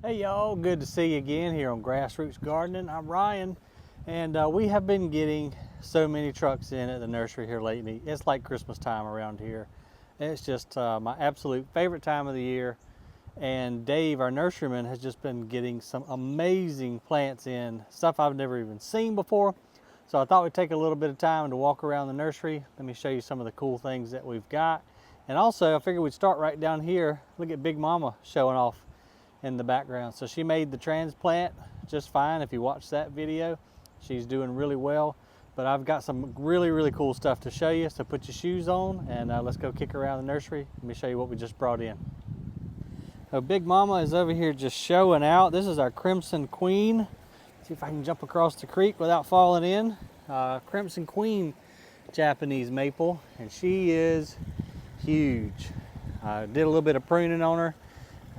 Hey y'all, good to see you again here on Grassroots Gardening. I'm Ryan, and we have been getting so many trucks in at the nursery here lately. It's like Christmas time around here. It's just my absolute favorite time of the year. And Dave, our nurseryman, has just been getting some amazing plants in, stuff I've never even seen before. So I thought we'd take a little bit of time to walk around the nursery. Let me show you some of the cool things that we've got. And also, I figured we'd start right down here. Look at Big Mama showing off in the background. So she made the transplant just fine. If you watch that video, she's doing really well. But I've got some really cool stuff to show you. So put your shoes on and let's go kick around the nursery. Let me show you what we just brought in. So Big Mama is over here just showing out. This is our Crimson Queen. See if I can jump across the creek without falling in. Crimson Queen Japanese maple, and she is huge. I did a little bit of pruning on her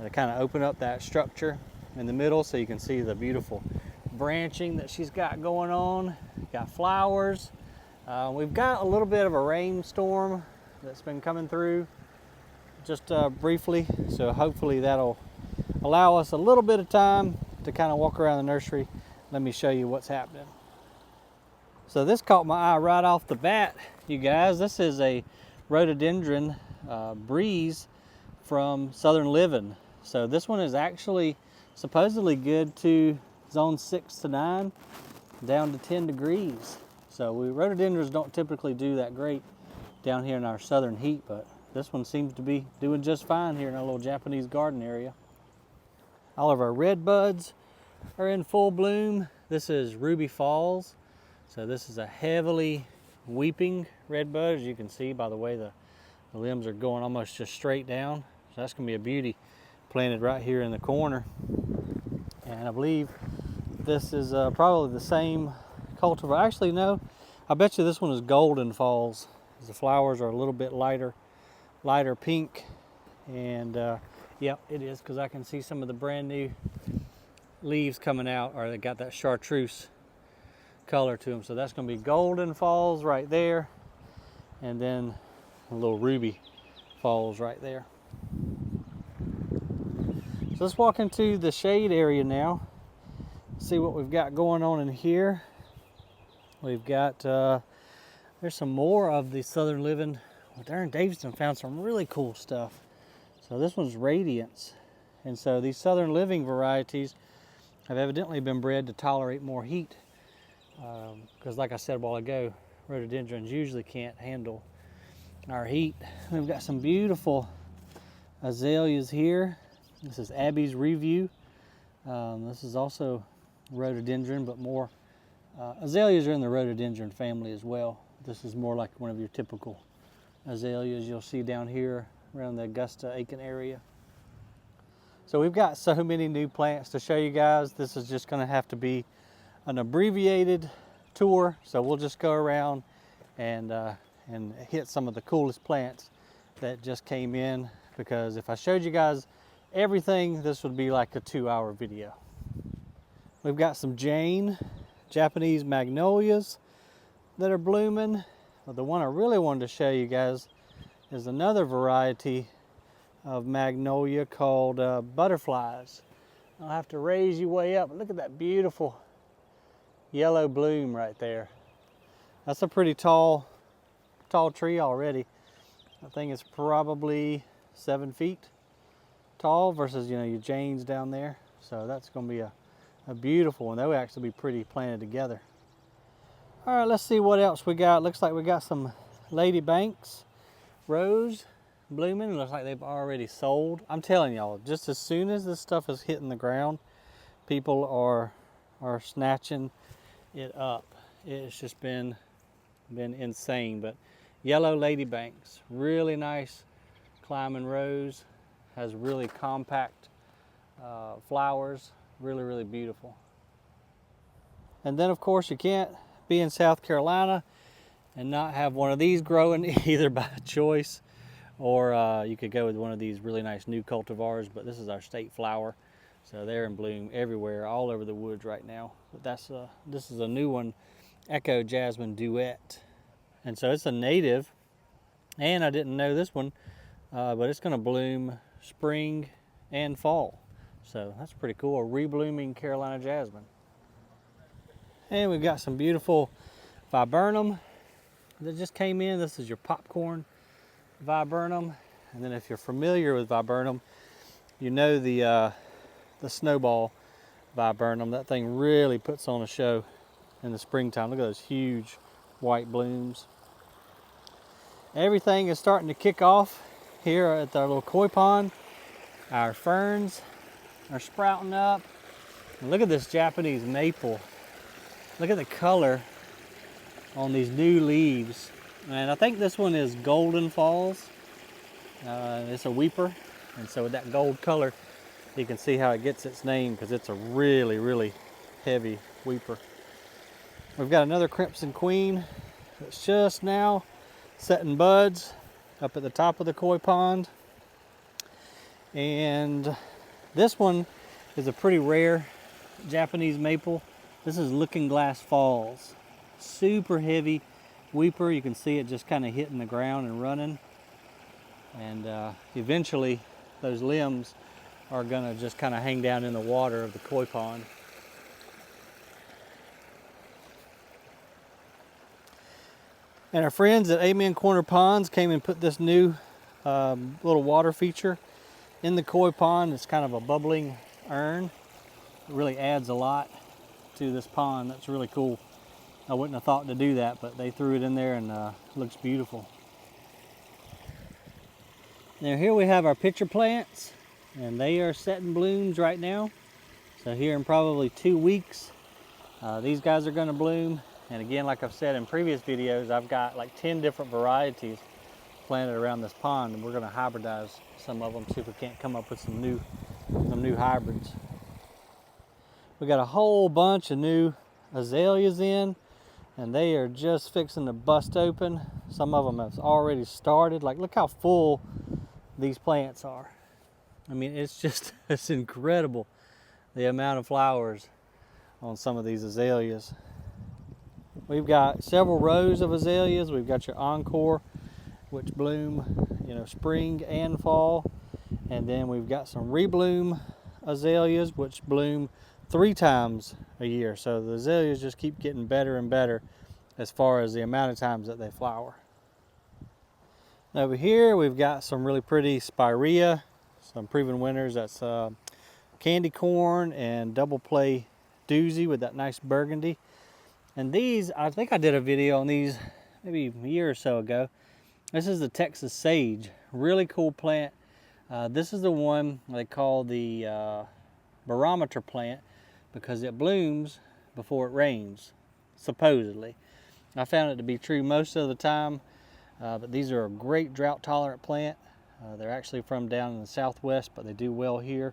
to kind of open up that structure in the middle so you can see the beautiful branching that she's got going on. Got flowers. We've got a little bit of a rainstorm that's been coming through just briefly, so hopefully that'll allow us a little bit of time to kind of walk around the nursery. Let me show you what's happening. So this caught my eye right off the bat, you guys. This is a rhododendron breeze from Southern Living. So this one is actually supposedly good to zone 6 to 9, down to 10 degrees. So rhododendrons don't typically do that great down here in our southern heat, but this one seems to be doing just fine here in our little Japanese garden area. All of our red buds are in full bloom. This is Ruby Falls. So this is a heavily weeping red bud, as you can see by the way the limbs are going almost just straight down. So that's gonna be a beauty, planted right here in the corner. And I believe this is probably the same cultivar. Actually, no, I bet you this one is Golden Falls. The flowers are a little bit lighter pink. And yep, it is, because I can see some of the brand new leaves coming out, or they got that chartreuse color to them. So that's gonna be Golden Falls right there. And then a little Ruby Falls right there. So let's walk into the shade area now, see what we've got going on in here. We've got, there's some more of the Southern Living. Well, Darren Davidson found some really cool stuff. So this one's Radiance. And so these Southern Living varieties have evidently been bred to tolerate more heat. Because like I said a while ago, rhododendrons usually can't handle our heat. We've got some beautiful azaleas here. This is Abby's Review. This is also rhododendron, but more azaleas are in the rhododendron family as well. This is more like one of your typical azaleas you'll see down here around the Augusta, Aiken area. So we've got so many new plants to show you guys. This is just going to have to be an abbreviated tour. So we'll just go around and hit some of the coolest plants that just came in, because if I showed you guys everything, this would be like a 2-hour video. We've got some Japanese magnolias that are blooming. But the one I really wanted to show you guys is another variety of magnolia called butterflies. I'll have to raise you way up. Look at that beautiful yellow bloom right there. That's a pretty tall tree already. I think it's probably 7 feet tall versus, you know, your Janes down there. So that's going to be a beautiful one. They'll actually be pretty planted together. All right, let's see what else we got. Looks like we got some Lady Banks rose blooming. Looks like they've already sold. I'm telling y'all, just as soon as this stuff is hitting the ground, people are snatching it up. It's just been insane. But yellow Lady Banks, really nice climbing rose, has really compact flowers, really beautiful. And then of course you can't be in South Carolina and not have one of these growing, either by choice or you could go with one of these really nice new cultivars, but this is our state flower. So they're in bloom everywhere, all over the woods right now. But this is a new one, Echo Jasmine Duet. And so it's a native, and I didn't know this one, but it's gonna bloom spring and fall. So that's pretty cool, a reblooming Carolina jasmine. And we've got some beautiful viburnum that just came in. This is your popcorn viburnum. And then if you're familiar with viburnum, you know the snowball viburnum. That thing really puts on a show in the springtime. Look at those huge white blooms. Everything is starting to kick off here at our little koi pond. Our ferns are sprouting up. And look at this Japanese maple. Look at the color on these new leaves. And I think this one is Golden Falls. It's a weeper. And so with that gold color, you can see how it gets its name because it's a really, really heavy weeper. We've got another Crimson Queen that's just now setting buds up at the top of the koi pond. And this one is a pretty rare Japanese maple. This is Looking Glass Falls. Super heavy weeper. You can see it just kind of hitting the ground and running. And eventually those limbs are gonna just kind of hang down in the water of the koi pond. And our friends at Amen Corner Ponds came and put this new little water feature in the koi pond. It's kind of a bubbling urn. It really adds a lot to this pond. That's really cool. I wouldn't have thought to do that, but they threw it in there and it looks beautiful. Now here we have our pitcher plants, and they are setting blooms right now. So here in probably 2 weeks, these guys are gonna bloom. And again, like I've said in previous videos, I've got like 10 different varieties planted around this pond, and we're gonna hybridize some of them, see if we can't come up with some new hybrids. We got a whole bunch of new azaleas in, and they are just fixing to bust open. Some of them have already started. Like, look how full these plants are. I mean, it's incredible the amount of flowers on some of these azaleas. We've got several rows of azaleas. We've got your Encore, which bloom, spring and fall. And then we've got some rebloom azaleas, which bloom 3 times a year. So the azaleas just keep getting better and better as far as the amount of times that they flower. Over here, we've got some really pretty spirea, some proven winners. That's candy corn and double play doozy with that nice burgundy. And these, I think I did a video on these maybe a year or so ago. This is the Texas sage, really cool plant. This is the one they call the barometer plant because it blooms before it rains, supposedly. I found it to be true most of the time, but these are a great drought tolerant plant. They're actually from down in the Southwest, but they do well here.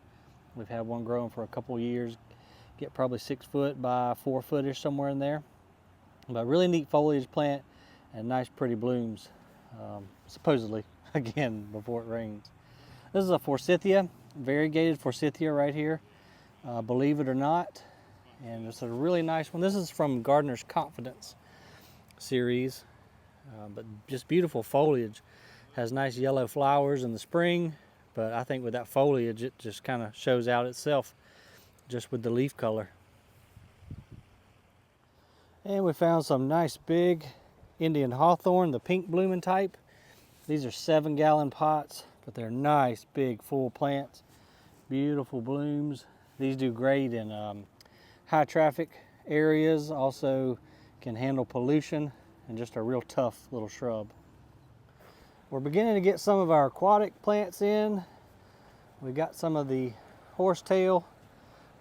We've had one growing for a couple years, get probably 6 foot by 4 foot-ish, somewhere in there. But really neat foliage plant and nice pretty blooms, supposedly, again, before it rains. This is a forsythia, variegated forsythia right here, believe it or not. And it's a really nice one. This is from Gardener's Confidence series, but just beautiful foliage. Has nice yellow flowers in the spring, but I think with that foliage, it just kind of shows out itself just with the leaf color. And we found some nice big Indian hawthorn, the pink blooming type. These are 7-gallon pots, but they're nice, big, full plants. Beautiful blooms. These do great in high traffic areas, also can handle pollution, and just a real tough little shrub. We're beginning to get some of our aquatic plants in. We got some of the horsetail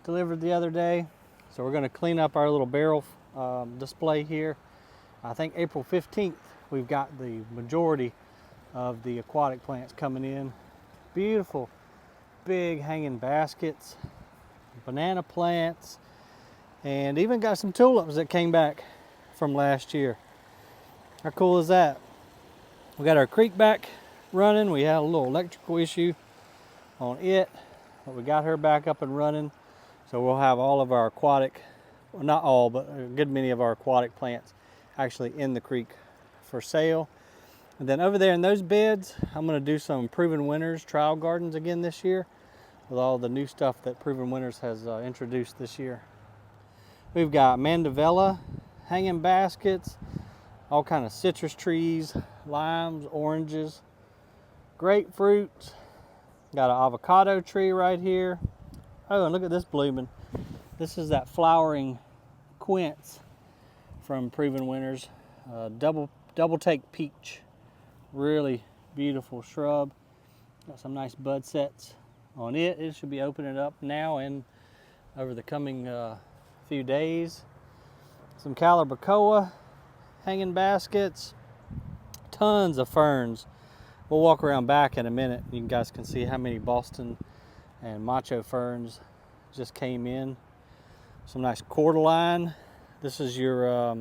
delivered the other day. So we're gonna clean up our little barrel display here. I think April 15th, we've got the majority of the aquatic plants coming in. Beautiful, big hanging baskets, banana plants, and even got some tulips that came back from last year. How cool is that? We got our creek back running. We had a little electrical issue on it, but we got her back up and running. So we'll have all of our aquatic, well, not all, but a good many of our aquatic plants actually in the creek for sale. And then over there in those beds, I'm going to do some proven winners trial gardens again this year. with all the new stuff that Proven Winners has introduced this year. We've got mandevilla hanging baskets, all kind of citrus trees, limes, oranges, grapefruit. Got an avocado tree right here. Oh, and look at this blooming. This is that flowering quince from Proven Winners. Double take peach. Really beautiful shrub. Got some nice bud sets on it. It should be opening up now and over the coming few days. Some calibrachoa hanging baskets. Tons of ferns. We'll walk around back in a minute. You guys can see how many Boston and macho ferns just came in. Some nice cordyline. This is your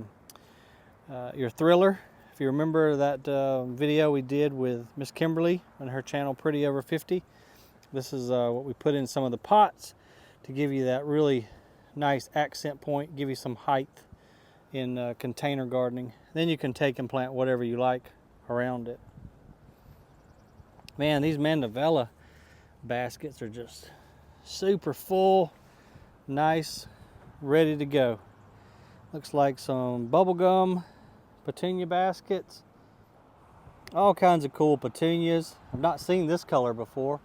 thriller. If you remember that video we did with Miss Kimberly on her channel Pretty Over 50, this is what we put in some of the pots to give you that really nice accent point, give you some height in container gardening. Then you can take and plant whatever you like around it. Man, these mandevilla baskets are just super full, nice, ready to go. Looks like some bubblegum petunia baskets. All kinds of cool petunias. I've not seen this color before.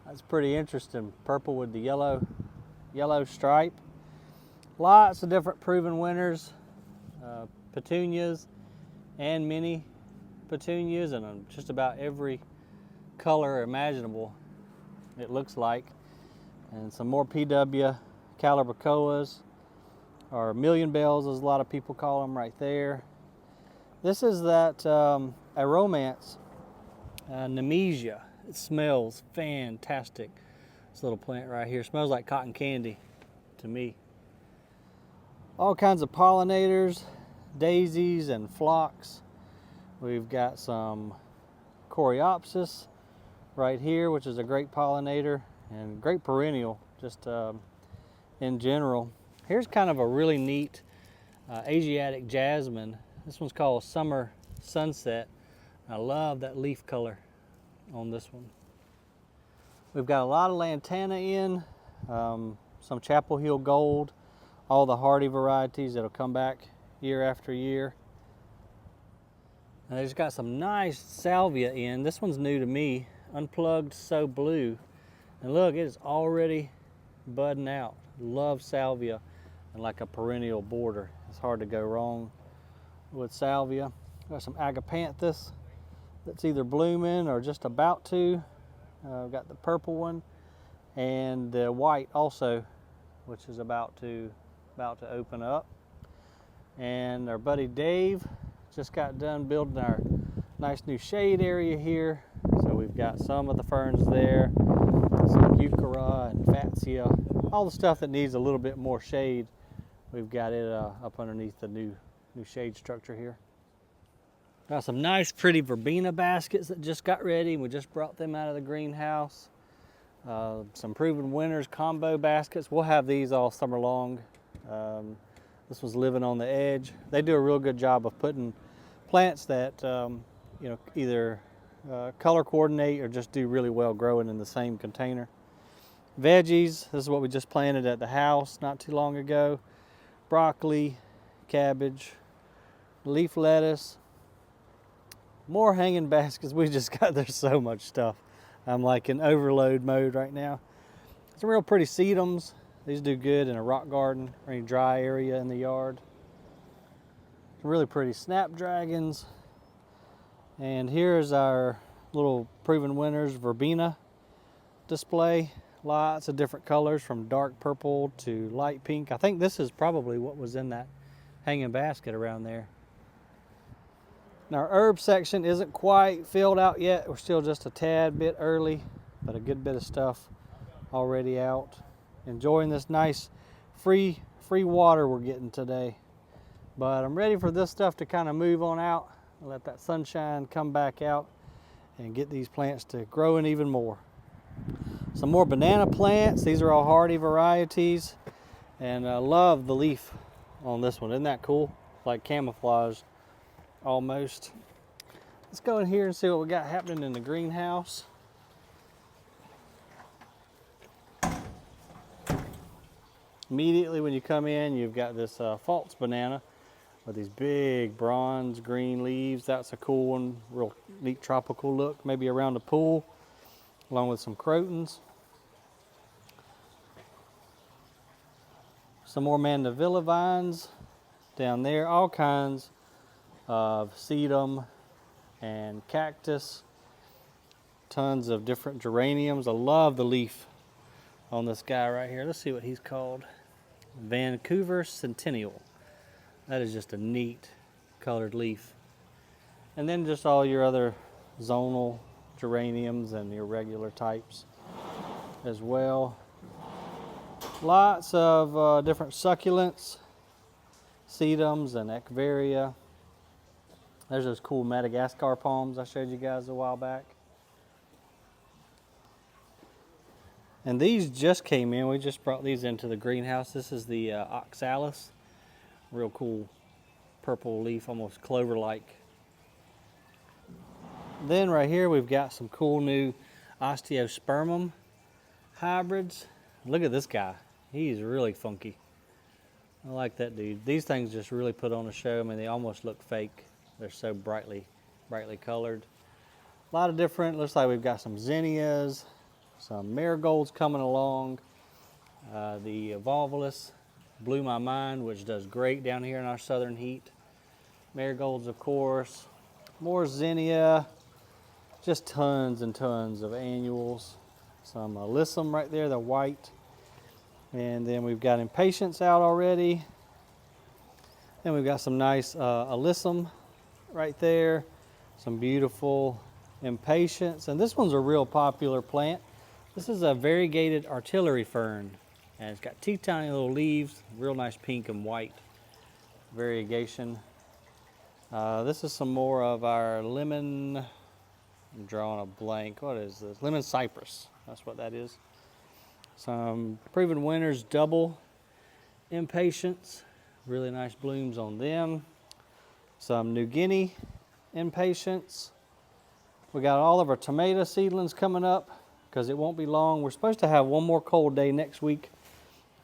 That's pretty interesting. Purple with the yellow stripe. Lots of different Proven Winners, petunias and mini petunias, and just about every color imaginable, it looks like. And some more PW calibrachoas, or million bells as a lot of people call them, right there. This is that a romance Nemesia. It smells fantastic. This little plant right here smells like cotton candy to me. All kinds of pollinators, daisies and phlox. We've got some coreopsis right here, which is a great pollinator and great perennial just in general. Here's kind of a really neat Asiatic jasmine. This one's called Summer Sunset. I love that leaf color on this one. We've got a lot of lantana in, some Chapel Hill Gold, all the hardy varieties that'll come back year after year. And they just got some nice salvia in. This one's new to me, Unplugged So Blue. And look, it is already budding out. Love salvia and like a perennial border. It's hard to go wrong with salvia. Got some agapanthus that's either blooming or just about to. We've got the purple one and the white also, which is about to open up. And our buddy Dave just got done building our nice new shade area here. So we've got some of the ferns there, some euchera and fatsia, all the stuff that needs a little bit more shade. We've got it up underneath the new shade structure here. Got some nice pretty verbena baskets that just got ready. We just brought them out of the greenhouse. Some Proven Winners combo baskets. We'll have these all summer long. This was living on the edge. They do a real good job of putting plants that either color coordinate or just do really well growing in the same container. Veggies, this is what we just planted at the house not too long ago. Broccoli, cabbage, leaf lettuce, more hanging baskets. We just got, there's so much stuff. I'm like in overload mode right now. Some real pretty sedums. These do good in a rock garden or any dry area in the yard. Some really pretty snapdragons. And here's our little Proven Winners verbena display. Lots of different colors from dark purple to light pink. I think this is probably what was in that hanging basket around there. Now our herb section isn't quite filled out yet. We're still just a tad bit early, but a good bit of stuff already out. Enjoying this nice free water we're getting today. But I'm ready for this stuff to kind of move on out and let that sunshine come back out and get these plants to growing even more. Some more banana plants. These are all hardy varieties, and I love the leaf on this one. Isn't that cool? Like camouflage almost. Let's go in here and see what we got happening in the greenhouse. Immediately when you come in, you've got this false banana with these big bronze green leaves. That's a cool one, real neat tropical look, maybe around the pool, along with some crotons. Some more mandevilla vines down there, all kinds of sedum and cactus. Tons of different geraniums. I love the leaf on this guy right here. Let's see what he's called. Vancouver Centennial. That is just a neat colored leaf. And then just all your other zonal geraniums and your regular types as well. Lots of different succulents, sedums and echeveria. There's those cool Madagascar palms I showed you guys a while back. And these just came in. We just brought these into the greenhouse. This is the oxalis. Real cool purple leaf, almost clover-like. Then right here we've got some cool new osteospermum hybrids. Look at this guy. He's really funky. I like that dude. These things just really put on a show. I mean, they almost look fake. They're so brightly colored. A lot of different, looks like we've got some zinnias, some marigolds coming along. The volvulus blew my mind, which does great down here in our southern heat. Marigolds, of course. More zinnia. Just tons and tons of annuals. Some alyssum right there, the white. And then we've got impatiens out already. And we've got some nice alyssum right there. Some beautiful impatiens. And this one's a real popular plant. This is a variegated artillery fern. And it's got teeny tiny little leaves, real nice pink and white variegation. This is some more of our lemon, I'm drawing a blank, what is this? Lemon cypress, that's what that is. Some Proven Winners double impatiens, really nice blooms on them. Some New Guinea impatiens. We got all of our tomato seedlings coming up because it won't be long. We're supposed to have one more cold day next week,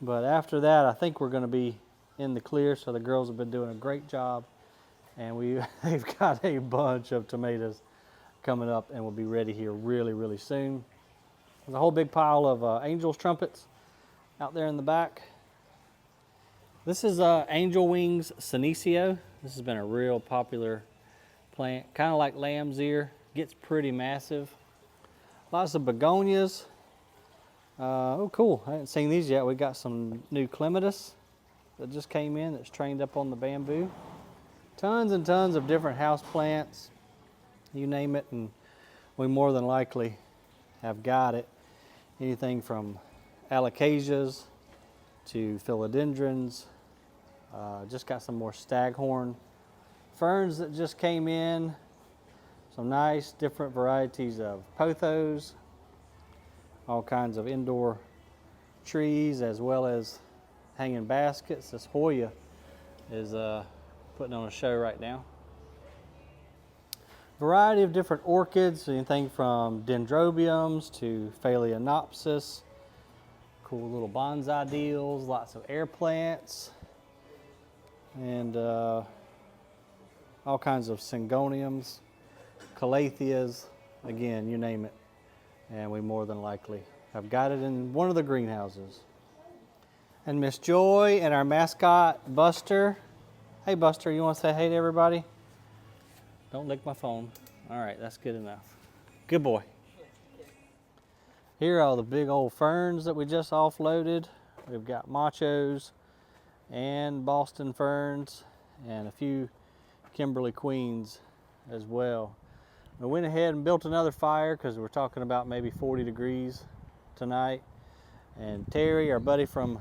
but after that I think we're going to be in the clear, so the girls have been doing a great job. And they've got a bunch of tomatoes coming up and we'll be ready here really soon. There's a whole big pile of angel's trumpets out there in the back. This is Angel Wings Senecio. This has been a real popular plant, kind of like lamb's ear, gets pretty massive. Lots of begonias. Oh cool, I haven't seen these yet. We got some new clematis that just came in that's trained up on the bamboo. Tons and tons of different house plants, you name it, and we more than likely have got it. Anything from alocasias to philodendrons. Just got some more staghorn ferns that just came in. Some nice different varieties of pothos. All kinds of indoor trees as well as hanging baskets. This Hoya is putting on a show right now. Variety of different orchids, anything from dendrobiums to phalaenopsis. Cool little bonsai deals, lots of air plants, and all kinds of syngoniums, calatheas, again, you name it. And we more than likely have got it in one of the greenhouses. And Miss Joy and our mascot, Buster. Hey Buster, you want to say hey to everybody? Don't lick my phone. All right, that's good enough. Good boy. Here are all the big old ferns that we just offloaded. We've got machos and Boston ferns and a few Kimberly queens as well. We went ahead and built another fire because we're talking about maybe 40 degrees tonight. And Terry, our buddy from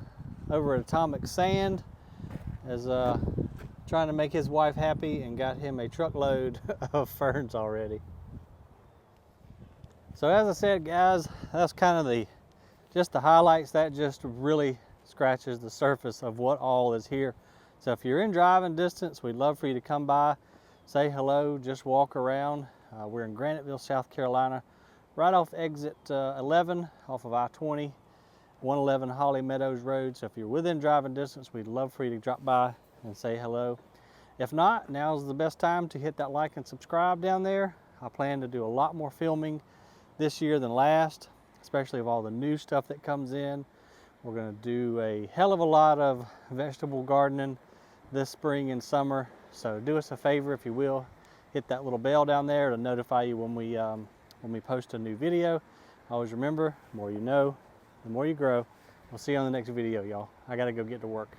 over at Atomic Sand, is trying to make his wife happy and got him a truckload of ferns already. So as I said, guys, that's kind of just the highlights. That just really scratches the surface of what all is here. So if you're in driving distance, we'd love for you to come by, say hello, just walk around. We're in Graniteville, South Carolina, right off exit 11 off of I-20, 111 Holly Meadows Road. So if you're within driving distance, we'd love for you to drop by and say hello. If not, now's the best time to hit that like and subscribe down there. I plan to do a lot more filming this year than last, especially of all the new stuff that comes in. We're going to do a hell of a lot of vegetable gardening this spring and summer. So do us a favor, if you will, hit that little bell down there to notify you when we post a new video. Always remember, the more you know, the more you grow. We'll see you on the next video, y'all. I got to go get to work.